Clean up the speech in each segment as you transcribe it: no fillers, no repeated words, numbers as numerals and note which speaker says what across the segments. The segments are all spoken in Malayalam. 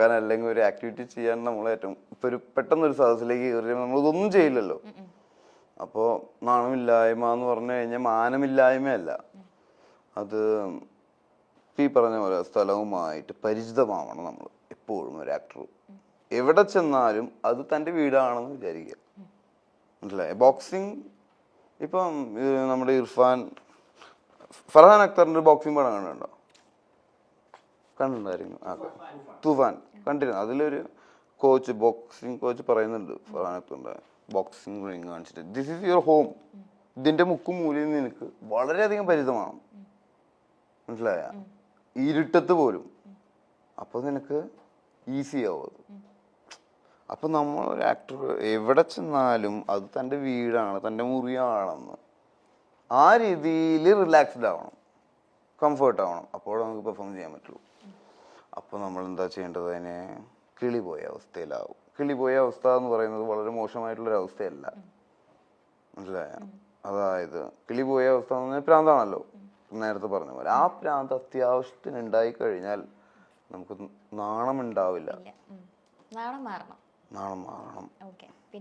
Speaker 1: കാരണം അല്ലെങ്കിൽ ഒരു ആക്ടിവിറ്റി ചെയ്യാൻ നമ്മൾ ഏറ്റവും ഇപ്പൊ ഒരു പെട്ടെന്നൊരു സദസ്സിലേക്ക് കയറി നമ്മളിതൊന്നും ചെയ്യില്ലല്ലോ. അപ്പോൾ നാണമില്ലായ്മ എന്ന് പറഞ്ഞു കഴിഞ്ഞാൽ മാനമില്ലായ്മയല്ല, അത് ഈ പറഞ്ഞ പോലെ സ്ഥലവുമായിട്ട് പരിചിതമാവണം നമ്മൾ എപ്പോഴും. ഒരു ആക്ടർ എവിടെ ചെന്നാലും അത് തൻ്റെ വീടാണെന്ന് വിചാരിക്കുക, മനസ്സിലായി? ബോക്സിങ് ഇപ്പം നമ്മുടെ ഫർഹാൻ അക്തറിന്റെ ബോക്സിംഗ് പടം കണ്ടിട്ടുണ്ടോ? കണ്ടിട്ടുണ്ടായിരുന്നു. തൂഫാൻ കണ്ടിരുന്നു. അതിലൊരു കോച്ച്, ബോക്സിംഗ് കോച്ച് പറയുന്നുണ്ട് ഫർഹാൻ അക്തറിന്റെ ബോക്സിംഗ് റിംഗ് കാണിച്ചിട്ട്, ദിസ് ഈസ് യുവർ ഹോം, ഇതിന്റെ മുക്കും മൂലയും നിനക്ക് വളരെയധികം പരിചിതമാണ്, മനസ്സിലായ? ഇരുട്ടത്ത് പോലും. അപ്പൊ നിനക്ക് ഈസി ആവും അത്. അപ്പൊ നമ്മൾ ഒരു ആക്ടർ എവിടെ ചെന്നാലും അത് തൻ്റെ വീടാണ്, തൻ്റെ മുറിയാണെന്ന് ആ രീതിയിൽ റിലാക്സ്ഡ് ആവണം, കംഫർട്ട് ആവണം. അപ്പോൾ നമുക്ക് പെർഫോം ചെയ്യാൻ പറ്റുള്ളൂ. അപ്പോൾ നമ്മൾ എന്താ ചെയ്യേണ്ടത്? അതിനെ കിളിപോയ അവസ്ഥയിലാവും. കിളിപോയ അവസ്ഥ എന്ന് പറയുന്നത് വളരെ മോശമായിട്ടുള്ളൊരു അവസ്ഥയല്ല, മനസ്സിലായ? അതായത് കിളിപോയ അവസ്ഥ എന്ന് പറഞ്ഞാൽ പ്രാന്താണല്ലോ, നേരത്തെ പറഞ്ഞ പോലെ. ആ പ്രാന്ത് അത്യാവശ്യത്തിന് ഉണ്ടായി കഴിഞ്ഞാൽ നമുക്ക് നാണം ഉണ്ടാവില്ല, നാണം മാറണം.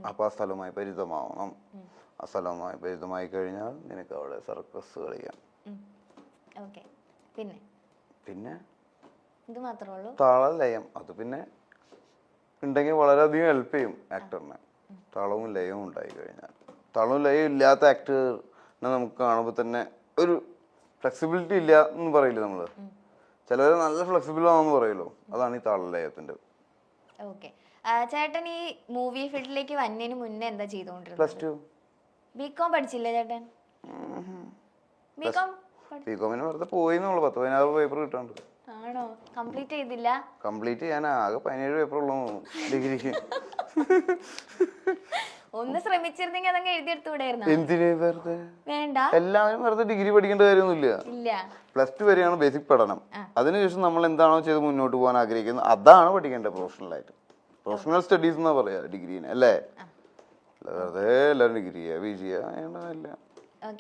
Speaker 1: അപ്പൊ ആ സ്ഥലവുമായി പരിചിതമാവണം. ആ സ്ഥലവുമായി പരിചിതമായി കഴിഞ്ഞാൽ നിനക്ക് അവിടെ സർക്കസ് കളിക്കാം. പിന്നെ താളലയം, അത് പിന്നെ ഉണ്ടെങ്കിൽ വളരെയധികം ഹെൽപ്പ് ചെയ്യും ആക്ടറിനെ. താളവും ലയവും ഉണ്ടായി കഴിഞ്ഞാൽ. താളവും ലയവും ഇല്ലാത്ത ആക്ടറിനെ നമുക്ക് കാണുമ്പോൾ തന്നെ ഒരു ഫ്ലെക്സിബിലിറ്റി ഇല്ല എന്ന് പറയില്ല നമ്മള്. ചിലവര് നല്ല ഫ്ലെക്സിബിൾ ആണെന്ന് പറയല്ലോ, അതാണ് ഈ താളലയത്തിന്റെ.
Speaker 2: ചേട്ടൻ ഈ മൂവി ഫീൽഡിലേക്ക് വന്നതിന് മുന്നേ എന്താ ചെയ്തോണ്ടിരുന്നത്?
Speaker 1: Plus two.
Speaker 2: ബികോം പഠിച്ചില്ലേ ചേട്ടൻ?
Speaker 1: ബികോമിന് വെറുതെ പോയി 10-16 പേപ്പർ കിട്ടാണ്ട്.
Speaker 2: ആണോ? കംപ്ലീറ്റ് ചെയ്തില്ല?
Speaker 1: കംപ്ലീറ്റ് ചെയ്യാൻ ആകെ 17 പേപ്പർ ഉള്ളൂ ഡിഗ്രിക്ക്.
Speaker 2: ഒന്ന് ശ്രമിച്ചിരുന്നെങ്കിൽ അതങ്ങ് എഴുതിയെടുത്തുകൂടായിരുന്നു.
Speaker 1: എന്തിനു വെറുതെ?
Speaker 2: വേണ്ട,
Speaker 1: എല്ലാവരും വെറുതെ ഡിഗ്രി പഠിക്കേണ്ട കാര്യമൊന്നുമില്ല. പ്ലസ് ടു വരെയാണ് ബേസിക് പഠനം. അതിനുശേഷം നമ്മൾ എന്താണോ ചെയ്ത് മുന്നോട്ട് പോകാൻ ആഗ്രഹിക്കുന്നത് അതാണ് പഠിക്കേണ്ടത്. പ്രൊഫഷണലായിട്ട് പ്രൊഫഷണൽ സ്റ്റഡീസ് എന്നാ പറയാ ഡിഗ്രീനെ, അല്ലേ? വെറുതെ എല്ലാവരും ഡിഗ്രി ചെയ്യണ്ട.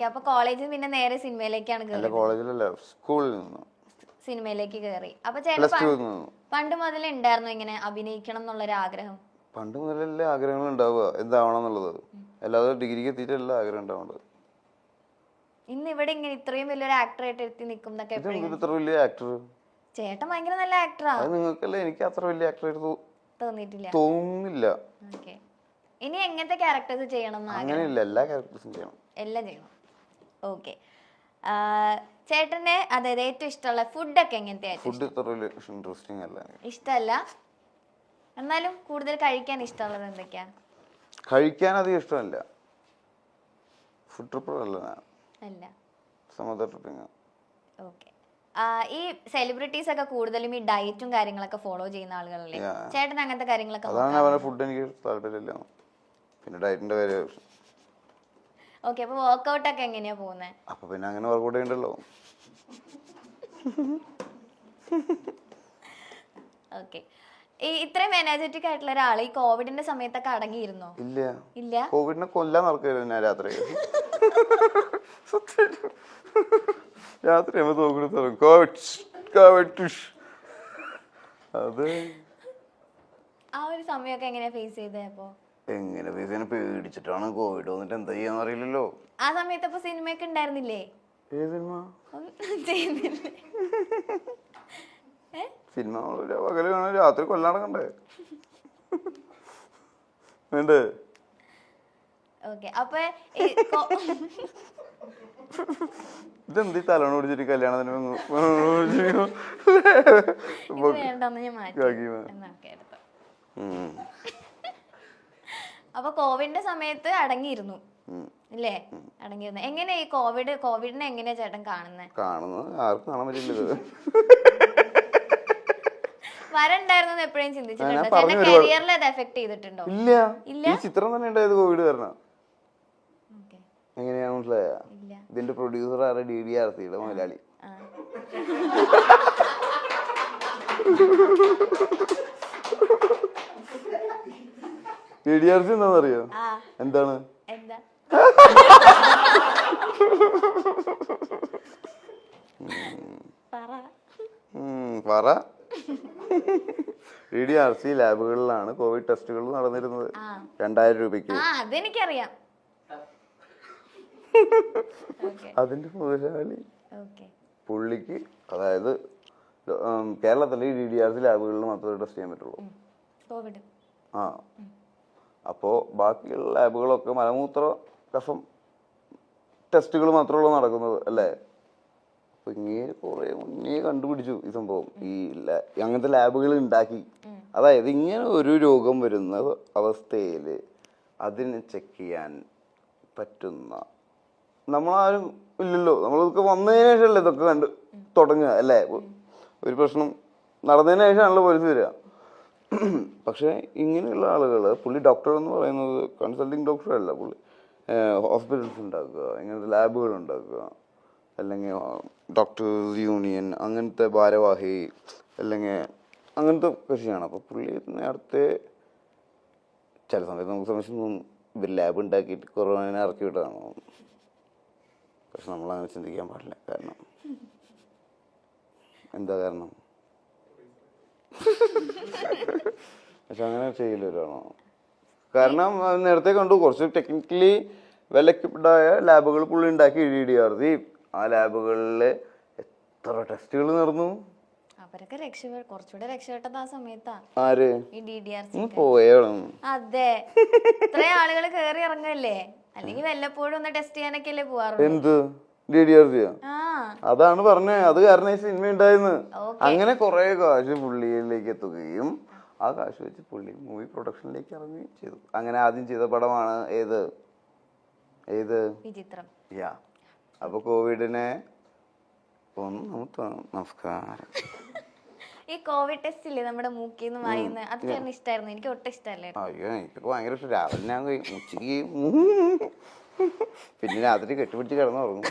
Speaker 2: അപ്പൊ കോളേജിൽ പിന്നെ നേരെ സിനിമയിലേക്കാണ്?
Speaker 1: കോളേജിലല്ല, സ്കൂളിൽ നിന്ന്
Speaker 2: സിനിമയിലേക്ക് കയറി. അപ്പൊ ചേട്ടൻ പണ്ട് മുതലേ ഉണ്ടായിരുന്നു ഇങ്ങനെ അഭിനയിക്കണം എന്നുള്ളൊരു ആഗ്രഹം?
Speaker 1: പണ്ട് മുതലല്ലേ ആഗ്രഹങ്ങൾ ഉണ്ടാവുക എന്താവണം എന്നുള്ളത്, അല്ലാതെ ഡിഗ്രിക്ക് എത്തിയിട്ടല്ല ആഗ്രഹം ഉണ്ടാവേണ്ടത്.
Speaker 2: ഇന്ന് ഇവിടെ ഇങ്ങനെ ഇത്രയും വലിയൊരു ആക്ടറായിട്ട് എത്തി നിൽക്കുന്നൊക്കെ?
Speaker 1: ഇത്ര വലിയ ആക്ടർ
Speaker 2: ചേട്ടൻ ഭയങ്കര നല്ല ആക്ടറാ.
Speaker 1: നിങ്ങൾക്കല്ലേ, എനിക്ക് അത്ര വലിയ ആക്ടറായിട്ട് തോന്നുന്നില്ല.
Speaker 2: ഇനി എങ്ങനത്തെ ക്യാരക്ടേഴ്സ് ചെയ്യണം?
Speaker 1: അങ്ങനെയില്ല, എല്ലാ ക്യാരക്ടേഴ്സും ചെയ്യണം,
Speaker 2: എല്ലാം ചെയ്യണം. ഓക്കെ. ചേട്ടന്റെ അതായത് ഏറ്റവും ഇഷ്ടമുള്ള ഫുഡൊക്കെ എങ്ങനത്തെ?
Speaker 1: ഫുഡ് ഇൻട്രസ്റ്റിംഗ് അല്ല,
Speaker 2: ഇഷ്ടമല്ല. എന്നാലും കൂടുതൽ കഴിക്കാൻ ഇഷ്ടമുള്ളത് എന്തൊക്കെയാ?
Speaker 1: കഴിക്കാൻ അധികം ഇഷ്ടമല്ല. ഫുഡ് ട്രിപ്പർ അല്ല, സമുദ്ര ട്രിപ്പിംഗ്.
Speaker 2: ഓക്കെ. ഈ സെലിബ്രിറ്റീസ് ഒക്കെ കൂടുതലും ഈ ഡയറ്റും കാര്യങ്ങളൊക്കെ ഫോളോ ചെയ്യുന്ന ആളുകളല്ലേ? ചേട്ടൻ അങ്ങനത്തെ കാര്യങ്ങളൊക്കെ?
Speaker 1: അതാണ് ഫുഡ് എനിക്ക് താല്പര്യമില്ല, പിന്നെ ഡയറ്റിന്റെ കാര്യം.
Speaker 2: ഓക്കെ. അപ്പൊ വർക്ക്ഔട്ട് ഒക്കെ എങ്ങനെയാ പോകുന്നത്?
Speaker 1: അപ്പൊ പിന്നെ അങ്ങനെ വർക്ക്ഔട്ട് ചെയ്യണ്ടല്ലോ.
Speaker 2: ഓക്കെ. ഈ ഇത്രയും എനർജറ്റിക് ആയിട്ടുള്ള ഒരാൾ ഈ കോവിഡിന്റെ സമയത്തൊക്കെ അടങ്ങിയിരുന്നോ?
Speaker 1: ഇല്ല. കോവിഡിനെ കൊല്ലാൻ നടക്കുകയായിരുന്നു ഞാൻ രാത്രി. രാത്രി അത്
Speaker 2: ആ ഒരു സമയമൊക്കെ എങ്ങനെയാ ഫേസ് ചെയ്തേ? അപ്പൊ
Speaker 1: എങ്ങനെ ഫേസ് ചെയ്യാൻ? പേടിച്ചിട്ടാണ്. കോവിഡ് വന്നിട്ട് എന്താ ചെയ്യാന്ന് അറിയില്ലല്ലോ.
Speaker 2: ആ സമയത്ത് അപ്പൊ സിനിമയൊക്കെ ഉണ്ടായിരുന്നില്ലേ?
Speaker 1: സിനിമ പകല് കാണാൻ, രാത്രി കൊല്ലാടക്കണ്ടേ? വേണ്ടേ?
Speaker 2: ഓക്കെ. അപ്പൊ
Speaker 1: ഇതെന്ത് തലോണം പിടിച്ചിട്ട് കല്യാണത്തിന്
Speaker 2: അപ്പൊ കോവിഡിന്റെ സമയത്ത് അടങ്ങിയിരുന്നു അല്ലേ? അടങ്ങിയിരുന്നു. എങ്ങനെയാ ഈ കോവിഡിനെ എങ്ങനെയാ ചേട്ടൻ കാണുന്നത്?
Speaker 1: ആർക്കും കാണാൻ പറ്റില്ല.
Speaker 2: വരണ്ടായിരുന്നു എപ്പോഴും ചിന്തിച്ചിട്ടുണ്ടോ? കരിയറിൽ അത് എഫക്ട് ചെയ്തിട്ടുണ്ടോ?
Speaker 1: ഇല്ല. ഈ ചിത്രം തന്നെ ഉണ്ടായത് കോവിഡ് കാരണം. എങ്ങനെയാ മനസ്സിലായ? ഇതിന്റെ പ്രൊഡ്യൂസർ ആരാ? DDRCയുടെ മുതലാളി. DDRC എന്താണെന്നറിയോ? എന്താണ്? പറ. DDRC ലാബുകളിലാണ് കോവിഡ് ടെസ്റ്റുകൾ നടന്നിരുന്നത് 2000 രൂപയ്ക്ക്.
Speaker 2: അതെനിക്കറിയാം.
Speaker 1: അതിന്റെ മുതലാളി പുള്ളിക്ക്, അതായത് കേരളത്തിലെ DDRC ലാബുകളിൽ മാത്രമേ ടെസ്റ്റ് ചെയ്യാൻ പറ്റുള്ളൂ. അപ്പോ ബാക്കിയുള്ള ലാബുകളൊക്കെ മലമൂത്ര കഫം ടെസ്റ്റുകൾ മാത്രമേ നടക്കുന്നത് അല്ലേ. അപ്പൊ ഇങ്ങനെ കുറെ മുന്നേ കണ്ടുപിടിച്ചു ഈ സംഭവം. അങ്ങനത്തെ ലാബുകൾ ഉണ്ടാക്കി. അതായത് ഇങ്ങനെ ഒരു രോഗം വരുന്ന അവസ്ഥയില് അതിനെ ചെക്ക് ചെയ്യാൻ പറ്റുന്ന നമ്മളാരും ഇല്ലല്ലോ. നമ്മളിതൊക്കെ വന്നതിന് ശേഷമല്ലേ ഇതൊക്കെ കണ്ട് തുടങ്ങുക അല്ലേ. ഒരു പ്രശ്നം നടന്നതിന് ശേഷമാണല്ലോ പോലീസ് വരിക. പക്ഷെ ഇങ്ങനെയുള്ള ആളുകൾ, പുള്ളി ഡോക്ടർ എന്ന് പറയുന്നത് കൺസൾട്ടിങ് ഡോക്ടർ അല്ല, പുള്ളി ഹോസ്പിറ്റൽസ് ഉണ്ടാക്കുക, ഇങ്ങനത്തെ ലാബുകൾ ഉണ്ടാക്കുക, അല്ലെങ്കിൽ ഡോക്ടേഴ്സ് യൂണിയൻ അങ്ങനത്തെ ഭാരവാഹി, അല്ലെങ്കിൽ അങ്ങനത്തെ കൃഷിയാണ്. അപ്പോൾ പുള്ളി നേരത്തെ ചില സമയത്ത് നമുക്ക് സംശയം തോന്നും ഇവർ ലാബ് ഉണ്ടാക്കിയിട്ട് കൊറോണനെ ഇറക്കി വിട്ടതാണോ. പക്ഷെ നമ്മളങ്ങനെ ചിന്തിക്കാൻ പാടില്ല. കാരണം എന്താ കാരണം? പക്ഷെ അങ്ങനെ ചെയ്യില്ലല്ലോ. കാരണം നേരത്തെ കണ്ടു കുറച്ച് ടെക്നിക്കലി വെൽ എക്വിപ്ഡായ ലാബുകൾ പുള്ളി ഉണ്ടാക്കി DDRC. ആ ലാബുകളിൽ എത്ര ടെസ്റ്റുകൾ നടന്നു.
Speaker 2: കുറച്ചുകൂടെ രക്ഷപ്പെട്ടത് ആ സമയത്താ.
Speaker 1: ആര്
Speaker 2: ഈ DDRC
Speaker 1: പോയോളും.
Speaker 2: അതെ, ഇത്രയും ആളുകൾ കേറി ഇറങ്ങല്ലേ. അല്ലെങ്കിൽ വല്ലപ്പോഴും ഒന്ന് ടെസ്റ്റ് ചെയ്യാനൊക്കെ അല്ലേ പോവാറുള്ളൂ.
Speaker 1: എന്ത് DDRC? അതാണ് പറഞ്ഞേ, അത് കാരണം ഈ സിനിമ ഉണ്ടായിരുന്നു. അങ്ങനെ കുറെ കാശ് പുള്ളിയിലേക്ക് എത്തുകയും ആ കാശ് വെച്ച് പുള്ളി മൂവി പ്രൊഡക്ഷനിലേക്ക് ഇറങ്ങുകയും ചെയ്തു. അങ്ങനെ ആദ്യം ചെയ്ത പടമാണ് ഏത്
Speaker 2: വിചിത്രം.
Speaker 1: അപ്പൊ കോവിഡിനെ നമസ്കാരം.
Speaker 2: ഈ കോവിഡ് ടെസ്റ്റ് ഇല്ലേ നമ്മുടെ മൂക്കിന്ന് വായിന്ന്, അത് ചേട്ടന് ഇഷ്ടമായിരുന്നു? എനിക്ക് ഒട്ടും ഇഷ്ടമല്ലേ.
Speaker 1: അയ്യോ, എനിക്കൊക്കെ ഭയങ്കര ഇഷ്ടം. രാവിലെ ഞാൻ ഉച്ചയ്ക്ക് പിന്നെ രാത്രി കെട്ടിപ്പിടിച്ച് കിടന്നുറങ്ങും.